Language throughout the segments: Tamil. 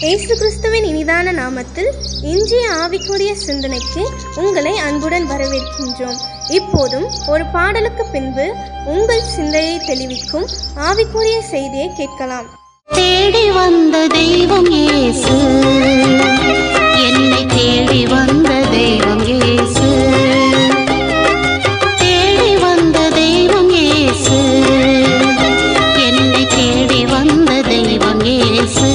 இயேசு கிறிஸ்துவின் இனிதான நாமத்தில் இன்றைய ஆவிக்குரிய சிந்தனைக்கு உங்களை அன்புடன் வரவேற்கின்றோம். இப்போதும் ஒரு பாடலுக்கு பின்பு உங்கள் சிந்தையை தெளிவிக்கும் ஆவிக்குரிய செய்தியை கேட்கலாம். தேடி வந்த தெய்வம் இயேசு, என்னை தேடி வந்த தெய்வம் இயேசு, தேடி வந்த தெய்வம் இயேசு, என்னை தேடி வந்த தெய்வம் இயேசு,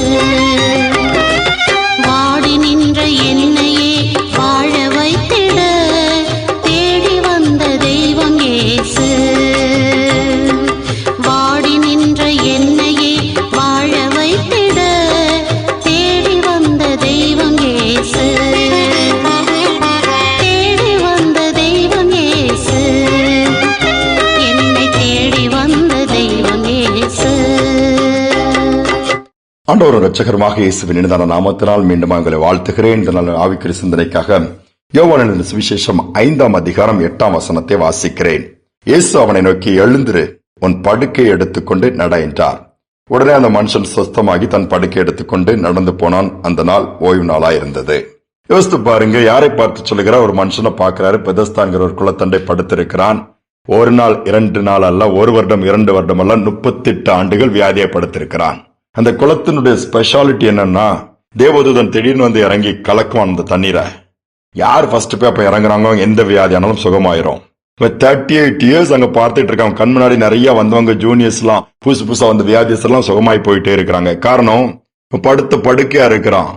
வாடி நின்ற என்னையே வாழ வைத்திட தேடி வந்த தெய்வம் இயேசு, வாடி நின்ற என்னையே வாழ வைத்திட தேடி வந்த தெய்வம் இயேசு, தேடி வந்த தெய்வம் இயேசு, என்னை தேடி வந்த தெய்வம் இயேசு. ஆண்டவர் இரட்சகருமாக இயேசுவின் இனிதான நாமத்தினால் மீண்டும் உங்களை வாழ்த்துகிறேன். இந்த நாள் ஆவிக்குரிய சிந்தனைக்காக யோவான் எழுதின சுவிசேஷம் 5ஆம் அதிகாரம் 8ஆம் வசனத்தை வாசிக்கிறேன். இயேசு அவனை நோக்கி, எழுந்திரு, உன் படுக்கை எடுத்துக்கொண்டு நட என்றார். உடனே அந்த மனுஷன் சொஸ்தமாகி தன் படுக்கை எடுத்துக்கொண்டு நடந்து போனான். அந்த நாள் ஓய்வு நாளாயிருந்தது. யோசித்து பாருங்க, யாரை பார்த்து சொல்லுகிறார்? ஒரு மனுஷனை பார்க்கிறாரு. பெதஸ்தான்கிற ஒரு குளத்தண்டை படுத்திருக்கிறான். ஒரு நாள் 2 நாள் அல்ல, 1 வருடம் 2 வருடம் அல்ல, 38 ஆண்டுகள் வியாதியை படுத்திருக்கிறான். அந்த குளத்தினுடைய ஸ்பெஷாலிட்டி என்னன்னா, தேவதூதன் திடீர்னு வந்து இறங்கி கலக்குவான் அந்த தண்ணீரை. யார் ஃபர்ஸ்ட் போய் அப்ப இறங்குறாங்க, எந்த வியாதியானாலும் சுகமாயிரும். 38 இயர்ஸ் அங்க பார்த்துட்டு இருக்காங்க. கண் முன்னாடி நிறைய வந்தவங்க ஜூனியர்ஸ் எல்லாம், புதுசா வந்த வியாதிஸ் எல்லாம் சுகமாய் போயிட்டே இருக்கிறாங்க. காரணம், படுத்த படுக்கையா இருக்கிறான்.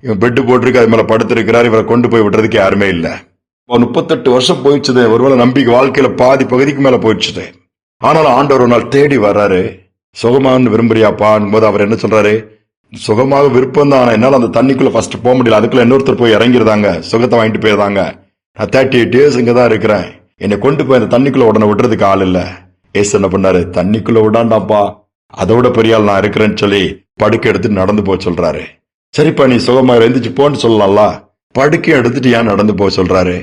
இவன் பெட்டு போட்டிருக்கு, அது மேல படுத்து இருக்கிறார். இவரை கொண்டு போய் விடுறதுக்கு யாருமே இல்ல. 38 வருஷம் போயிடுச்சுது. ஒருவேளை நம்பிக்கை வாழ்க்கையில பாதி பகுதிக்கு மேல போயிடுச்சுது. ஆனாலும் ஆண்டவர் ஒரு நாள் தேடி வர்றாரு. சுகமாக விரும்புறியாப்பா போது அவர் என்ன சொல்றாரு? சுகமாக விருப்பம் தான், என்னால அந்த தண்ணிக்குள்ள ஃபர்ஸ்ட் போக முடியல. அதுக்குள்ள இன்னொருத்தர் போய் இறங்கிருந்தாங்க, சுகத்தை வாங்கிட்டு போயிருந்தாங்க. நான் 38 இயர்ஸ் இங்கதான் இருக்கிறேன். என்னை கொண்டு போய் அந்த தண்ணிக்குள்ள உடனே விடுறதுக்கு ஆள் இல்ல. ஏசு என்ன பண்ணாரு? தண்ணிக்குள்ள விடாண்டாப்பா, அதோட பெரிய ஆள் நான் இருக்கிறேன்னு சொல்லி படுக்கை எடுத்துட்டு நடந்து போக சொல்றாரு. சரிப்பா, நீ சுகமா எழுந்திரிச்சு போன்னு சொல்லலாம்ல. படுக்கை எடுத்துட்டு ஏன் நடந்து போக சொல்றாரு?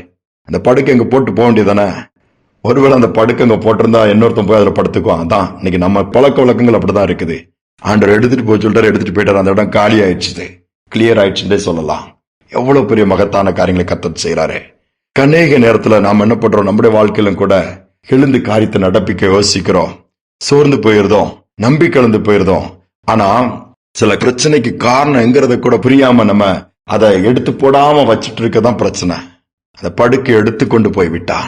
அந்த படுக்கை அங்க போட்டு போக வேண்டியதானே? ஒருவேளை அந்த படுக்கை அங்க போட்டிருந்தா இன்னொருத்தன் போய் அதுல படுத்துக்குவான். அதான் இன்னைக்கு நம்ம பழக்க வழக்கங்கள் அப்படிதான் இருக்குது. ஆண்டவர் எடுத்துட்டு போய் சொல்றாரு, எடுத்துட்டு போயிட்டாரு. அந்த இடம் காலி ஆயிடுச்சு, கிளியர் ஆயிடுச்சுன்னே சொல்லலாம். எவ்வளவு பெரிய மகத்தான காரியங்களை கர்த்தர் செய்யறாரு. அநேக நேரத்துல நாம் என்ன பண்றோம்? நம்முடைய வாழ்க்கையிலும் கூட எழுந்து காரியத்தை நடப்பிக்க யோசிக்கிறோம், சோர்ந்து போயிருந்தோம், நம்பிக்கை இழந்து போயிருந்தோம். ஆனா சில பிரச்சனைக்கு காரணம் என்கிறத கூட புரியாம நம்ம அதை எடுத்து போடாம வச்சிட்டு இருக்கதான் பிரச்சனை. அந்த படுக்கை எடுத்து கொண்டு போய் விட்டான்.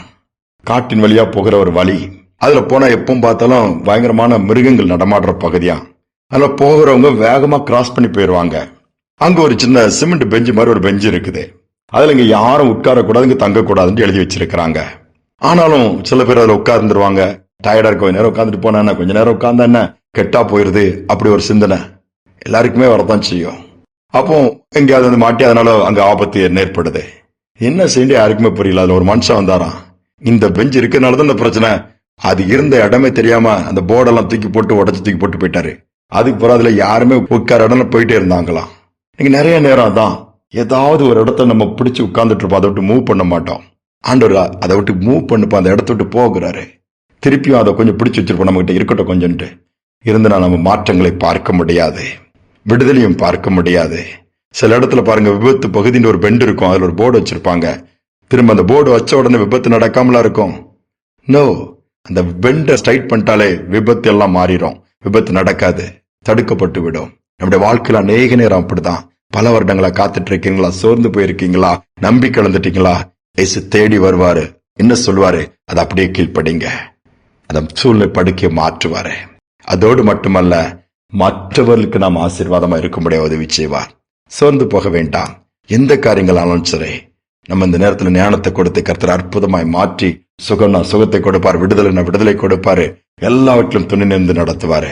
காட்டின் வழியா போகிற ஒரு வழி. அதுல போனா எப்பவும் பார்த்தாலும் பயங்கரமான மிருகங்கள் நடமாடுற பகுதியா. அதுல போகிறவங்க வேகமா கிராஸ் பண்ணி போயிருவாங்க. அங்க ஒரு சின்ன சிமெண்ட் பெஞ்சு மாதிரி ஒரு பெஞ்சு இருக்குது. அதுல இங்க யாரும் உட்காரக்கூடாது, இங்க தங்கக்கூடாதுன்னு எழுதி வச்சிருக்கிறாங்க. ஆனாலும் சில பேர் அதுல உட்கார்ந்துருவாங்க. டயர்டா இருக்க, கொஞ்ச நேரம் உட்காந்துட்டு போனா என்ன, கொஞ்ச நேரம் உட்கார்ந்தா என்ன, கெட்டா போயிருது. அப்படி ஒரு சிந்தனை எல்லாருக்குமே வரதான் செய்யும். அப்போ எங்கேயாவது வந்து மாட்டி அதனால அங்க ஆபத்து ஏற்படுது. என்ன செய்ய யாருக்குமே புரியல. அதுல ஒரு மனுஷன் வந்தாராம். இந்த பெஞ்ச் இருக்கிறதுனாலதான் இந்த பிரச்சனை. அது இருந்த இடமே தெரியாம அந்த போர்டெல்லாம் தூக்கி போட்டு உடச்சு தூக்கி போட்டு போயிட்டாரு. அதுக்கு பிறகு அதுல யாருமே உட்கார இடம் போயிட்டே இருந்தாங்களாம். நீங்க நிறைய நேரம் தான் ஏதாவது ஒரு இடத்த நம்ம பிடிச்சு உட்கார்ந்துட்டு இருப்போம், அதை விட்டு மூவ் பண்ண மாட்டோம். ஆண்டவர் அதை விட்டு மூவ் பண்ணுப்போம், அந்த இடத்த விட்டு போகிறாரு. திருப்பியும் அதை கொஞ்சம் பிடிச்சு வச்சிருப்போம், நம்ம கிட்ட இருக்கட்டும் கொஞ்சம்ட்டு. இருந்தா நம்ம மாற்றங்களை பார்க்க முடியாது, விடுதலையும் பார்க்க முடியாது. சில இடத்துல பாருங்க, விபத்து பகுதின்னு ஒரு பெண்ட் இருக்கும், அதுல ஒரு போர்டு வச்சிருப்பாங்க. திரும்ப அந்த போர்டு வச்ச உடனே விபத்து நடக்காமலா இருக்கும்? நோ, அந்த பெண்டை ஸ்ட்ரைட் பண்ணிட்டாலே விபத்து எல்லாம் மாறிடும். விபத்து நடக்காது, தடுக்கப்பட்டு விடும். நம்முடைய வாழ்க்கையில அநேக நேரம் அப்படிதான். பல வருடங்களா காத்துட்டு இருக்கீங்களா? சோர்ந்து போயிருக்கீங்களா? நம்பிக்கை இழந்துட்டீங்களா? இயேசு தேடி வருவாரு. என்ன சொல்லுவாரு? அதை அப்படியே கீழ்ப்படிங்க. அந்த சூழ்நிலை படுக்கையை மாற்றுவாரு. அதோடு மட்டுமல்ல, மற்றவர்களுக்கு நாம் ஆசீர்வாதமா இருக்கும்படியா உதவி செய்வார். சோர்ந்து போக வேண்டாம். எந்த காரியங்களாலும் சரி, நம்ம இந்த நேரத்துல ஞானத்தை கொடுத்து கர்த்தர் அற்புதமாய் மாற்றி சுகம்னா சுகத்தை கொடுப்பார், விடுதலைனா விடுதலை கொடுப்பாரு. எல்லாவற்றிலும் துணை நின்று நடத்துவாரு.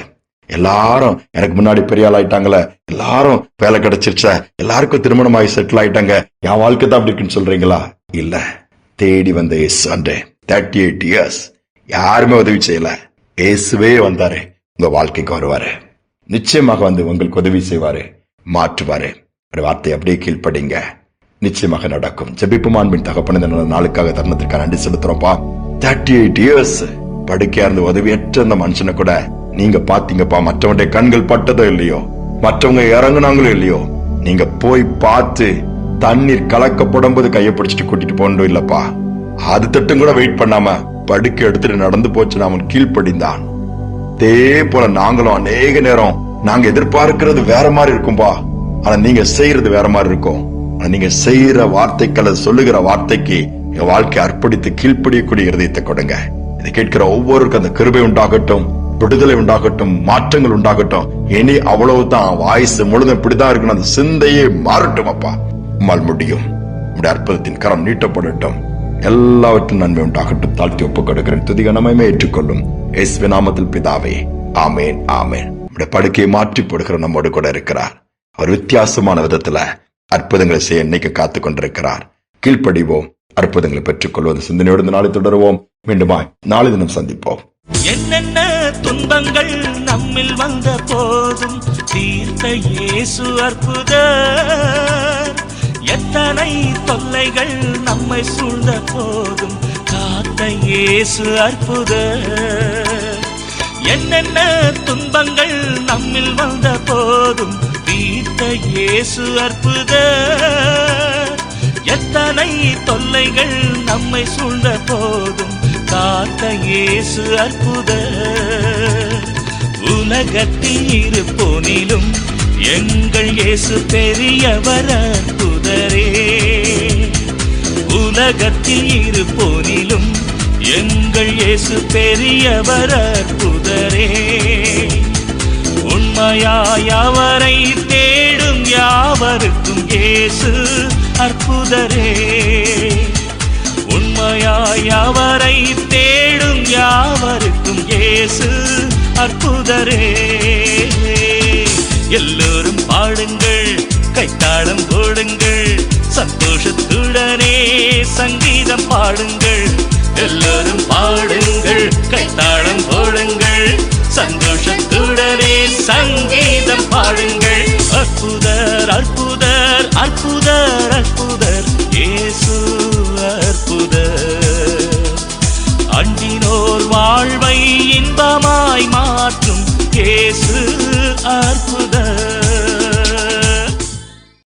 எல்லாரும் எனக்கு முன்னாடி பெரிய ஆள் ஆயிட்டாங்களே, எல்லாரும் வேலை கிடைச்சிருச்சா, எல்லாருக்கும் திருமணம் ஆகி செட்டில் ஆயிட்டாங்க, என் வாழ்க்கை தான் அப்படி இருக்குன்னு சொல்றீங்களா? இல்ல, தேடி வந்த இயேசு 38 இயர்ஸ் யாருமே உதவி செய்யல. இயேசுவே வந்தாரு, உங்க வாழ்க்கைக்கு வருவாரு. நிச்சயமாக வந்து உங்களுக்கு உதவி செய்வாரு, மாற்றுவாரு. ஒரு வார்த்தை அப்படியே கீழ்ப்படிங்க, நிச்சயமாக நடக்கும். ஜெபிப்போம். அன்பின் தகப்பனே, இந்த நாளுக்காக தருணத்திற்காக நன்றி செலுத்துறோம்ப்பா. 38 இயர்ஸ் படுக்கையா இருந்து உதவியற்ற அந்த மனுஷனை கூட நீங்க பாத்தீங்கப்பா. மற்றவனுடைய கண்கள் பட்டதோ இல்லையோ, மற்றவங்க இறங்குனாங்களோ இல்லையோ, நீங்க போய் பார்த்து தண்ணீர் கலக்கப்படும் போது கையை பிடிச்சிட்டு கூட்டிட்டு போனோம் இல்லப்பா. அது தட்டும் கூட வெயிட் பண்ணாம படுக்கை எடுத்துட்டு நடந்து போச்சு. அவன் கீழ்ப்படிந்தான். அதே போல நாங்களும் அநேக நேரம் நாங்க எதிர்பார்க்கிறது வேற மாதிரி இருக்கும்பா, ஆனா நீங்க செய்யறது வேற மாதிரி இருக்கும். ஆனா நீங்க செய்யற வார்த்தைக்கு அல்லது சொல்லுகிற வார்த்தைக்கு எங்க வாழ்க்கை அர்ப்பணித்து கீழ்ப்படியக்கூடிய இருதயத்தை கொடுங்க. இதை கேட்கிற ஒவ்வொருக்கும் அந்த கிருபை உண்டாகட்டும், விடுதலை உண்டாகட்டும், மாற்றங்கள் உண்டாகட்டும். இனி அவ்வளவுதான், வாய்ஸ் முழுதும் இப்படிதான் இருக்கணும். அந்த சிந்தையே மாறட்டும் அப்பா. உம்மால் முடியும். உடைய அற்புதத்தின் கரம் நீட்டப்படட்டும். எல்லாவற்றும் நன்மை உண்டாகட்டும். தாழ்த்தி ஒப்புக் கொடுக்கிறேன். துதிக நம்மையுமே ஏற்றுக்கொள்ளும் இயேசுவின் நாமத்தில் பிதாவே, ஆமேன் ஆமேன். உடைய படுக்கையை மாற்றி போடுகிற நம்மோடு கூட இருக்கிறார். அவர் வித்தியாசமான விதத்துல அற்புதங்களை செய்ய இன்னைக்கு காத்துக் கொண்டிருக்கிறார். கீழ்ப்படிவோம், அற்புதங்களை பெற்றுக் கொள்வது சிந்தனையோடு நாளை தொடருவோம். மீண்டுமாய் நாளை தினம் சந்திப்போம். என்னென்ன துன்பங்கள் நம்மில் வந்த போதும் தீர்த்த இயேசு அற்புதர். எத்தனை தொல்லைகள் நம்மை சூழ்ந்த போதும் காத்த இயேசு அற்புதர். என்னென்ன துன்பங்கள் நம்மில் வந்த போதும் தீர்த்த இயேசு அற்புதர். எத்தனை தொல்லைகள் நம்மை சூழ்ந்த போதும் காத்த இயேசு அற்புதர். உலகத்தில் இருப்போனிலும் எங்கள் இயேசு பெரியவர் அற்புதரே. உலகத்தில் இருப்போனிலும் எங்கள் இயேசு பெரியவர் அற்புதரே. உண்மையாய் அவரை தேடும் யாவருக்கும் இயேசு அற்புதரே. உண்மையாய் அவரை தேடும் யாவருக்கும் இயேசு அற்புதரே. எல்லோரும் பாடுங்கள், கைத்தாளம் போடுங்கள், சந்தோஷத்துடனே சங்கீதம் பாடுங்கள். எல்லோரும் பாடுங்கள், கைத்தாளம் போடுங்கள், சந்தோஷத்துடனே சங்கீதம் பாடுங்கள். அற்புதர் அற்புதர் அற்புதர் அற்புதர் இயேசு அற்புதர். அண்டினோர் வாழ்வை இன்பமாய் மாற்றும் இயேசு அற்புதர்.